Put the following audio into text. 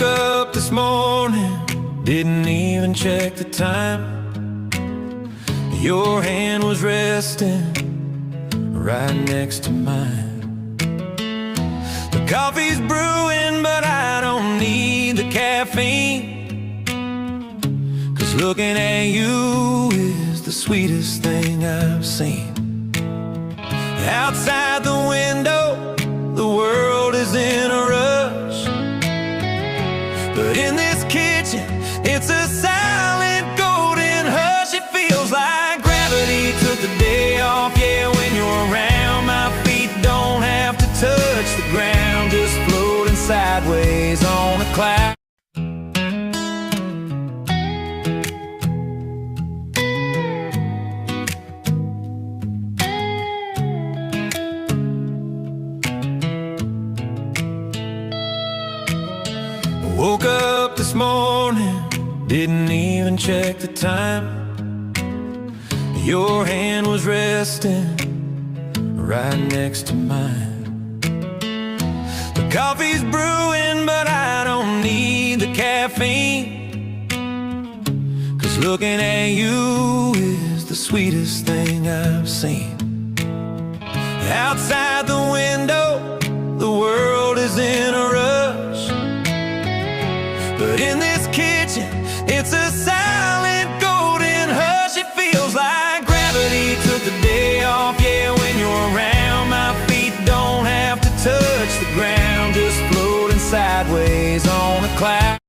up this morning, didn't even check the time. Your hand was resting right next to mine. The coffee's brewing, but I don't need the caffeine, 'cause looking at you is the sweetest thing I've seen. Outside the window, the world is in a rush, but in this kitchen, it's a silent golden hush. It feels like gravity took the day off. Yeah, when you're around, my feet don't have to touch the ground, just floating sideways on a cloud. Woke up this morning, didn't even check the time. Your hand was resting right next to mine. The coffee's brewing, but I don't need the caffeine, 'cause looking at you is the sweetest thing I've seen. Outside the window, the world is in a rush, but in this kitchen, it's a silent golden hush. It feels like gravity took the day off. Yeah, when you're around, my feet don't have to touch the ground, just floating sideways on a cloud.